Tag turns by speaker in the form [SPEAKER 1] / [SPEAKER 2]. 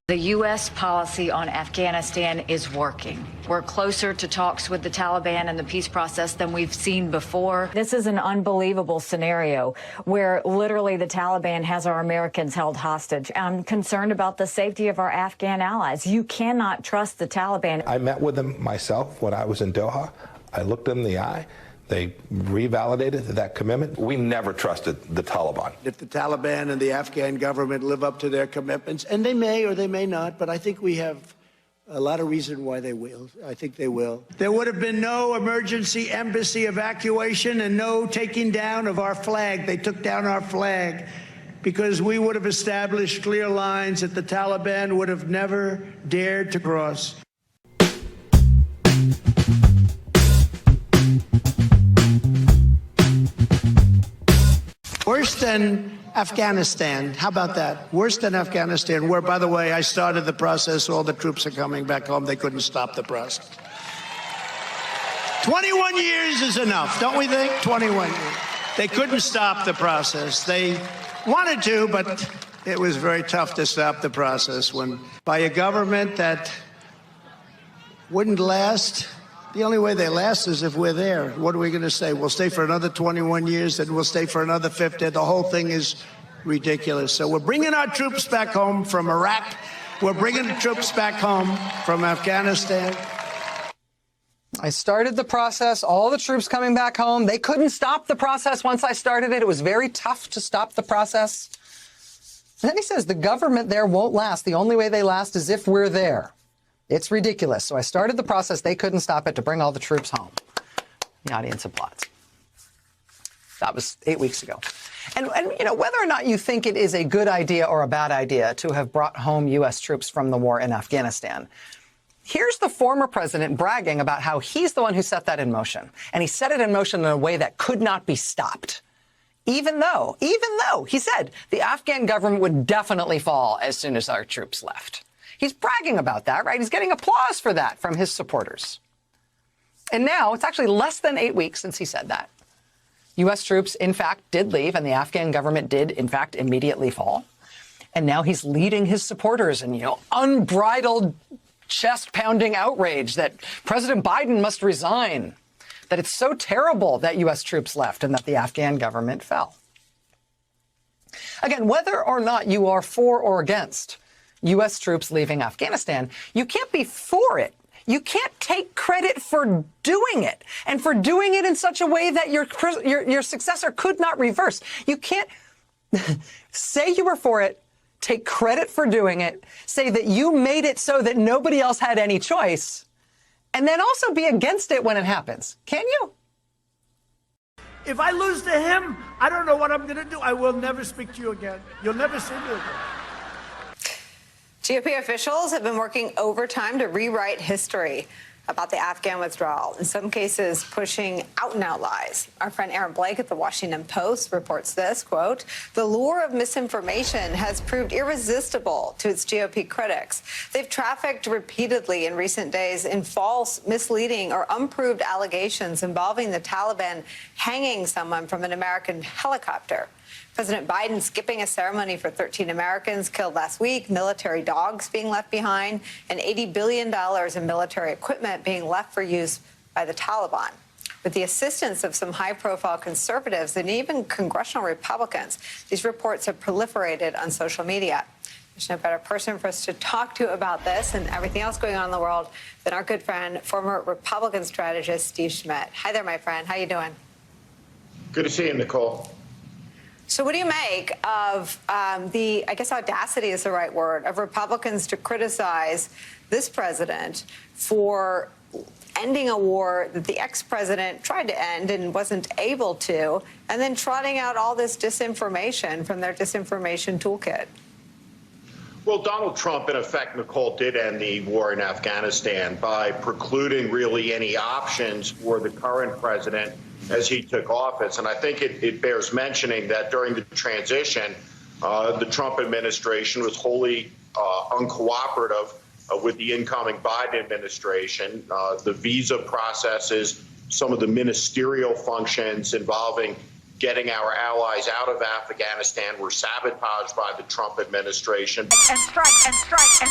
[SPEAKER 1] The U.S. policy on Afghanistan is working. We're closer to talks with the Taliban and the peace process than we've seen before. This is an unbelievable scenario where literally the Taliban has our Americans held hostage. I'm concerned about the safety of our Afghan allies. You cannot trust the Taliban.
[SPEAKER 2] I met with them myself when I was in Doha. I looked them in the eye. They revalidated that commitment. We never trusted the Taliban.
[SPEAKER 3] If the Taliban and the Afghan government live up to their commitments, and they may or they may not, but I think we have a lot of reason why they will. I think they will. There would have been no emergency embassy evacuation and no taking down of our flag. They took down our flag because we would have established clear lines that the Taliban would have never dared to cross. Worse than Afghanistan. How about that? Worse than Afghanistan, where, by the way, I started the process. All the troops are coming back home. They couldn't stop the process. 21 years is enough, don't we think? 21 years. They couldn't stop the process. They wanted to, but it was very tough to stop the process when by a government that wouldn't last. The only way they last is if we're there. What are we going to say? We'll stay for another 21 years, then we'll stay for another 50. The whole thing is ridiculous. So we're bringing our troops back home from Iraq. We're bringing the troops back home from Afghanistan.
[SPEAKER 4] I started the process, all the troops coming back home. They couldn't stop the process once I started it. It was very tough to stop the process. And then he says the government there won't last. The only way they last is if we're there. It's ridiculous. So I started the process. They couldn't stop it to bring all the troops home. The audience applauds. That was 8 weeks ago. And you know, whether or not you think it is a good idea or a bad idea to have brought home U.S. troops from the war in Afghanistan, here's the former president bragging about how he's the one who set that in motion. And he set it in motion in a way that could not be stopped. Even though he said the Afghan government would definitely fall as soon as our troops left. He's bragging about that, right? He's getting applause for that from his supporters. And now it's actually less than 8 weeks since he said that. U.S. troops, in fact, did leave, and the Afghan government did, in fact, immediately fall. And now he's leading his supporters in, unbridled, chest-pounding outrage that President Biden must resign, that it's so terrible that U.S. troops left and that the Afghan government fell. Again, whether or not you are for or against U.S. troops leaving Afghanistan, you can't be for it. You can't take credit for doing it and for doing it in such a way that your successor could not reverse. You can't say you were for it, take credit for doing it, say that you made it so that nobody else had any choice, and then also be against it when it happens. Can you?
[SPEAKER 3] If I lose to him, I don't know what I'm going to do. I will never speak to you again. You'll never see me again.
[SPEAKER 5] GOP officials have been working overtime to rewrite history about the Afghan withdrawal, in some cases pushing out-and-out lies. Our friend Aaron Blake at the Washington Post reports this, quote, "The lure of misinformation has proved irresistible to its GOP critics. They've trafficked repeatedly in recent days in false, misleading, or unproved allegations involving the Taliban hanging someone from an American helicopter. President Biden skipping a ceremony for 13 Americans killed last week, military dogs being left behind, and $80 billion in military equipment being left for use by the Taliban. With the assistance of some high-profile conservatives and even congressional Republicans, these reports have proliferated on social media. There's no better person for us to talk to about this and everything else going on in the world than our good friend, former Republican strategist Steve Schmidt. Hi there, my friend. How you doing?
[SPEAKER 6] Good to see you, Nicole.
[SPEAKER 5] So what do you make of the, I guess audacity is the right word, of Republicans to criticize this president for ending a war that the ex-president tried to end and wasn't able to, and then trotting out all this disinformation from their disinformation toolkit?
[SPEAKER 6] Well, Donald Trump, in effect, Nicole, did end the war in Afghanistan by precluding really any options for the current president as he took office. And I think it bears mentioning that during the transition, the Trump administration was wholly uncooperative with the incoming Biden administration. The visa processes, some of the ministerial functions involving getting our allies out of Afghanistan were sabotaged by the Trump administration.
[SPEAKER 7] And strike, and strike, and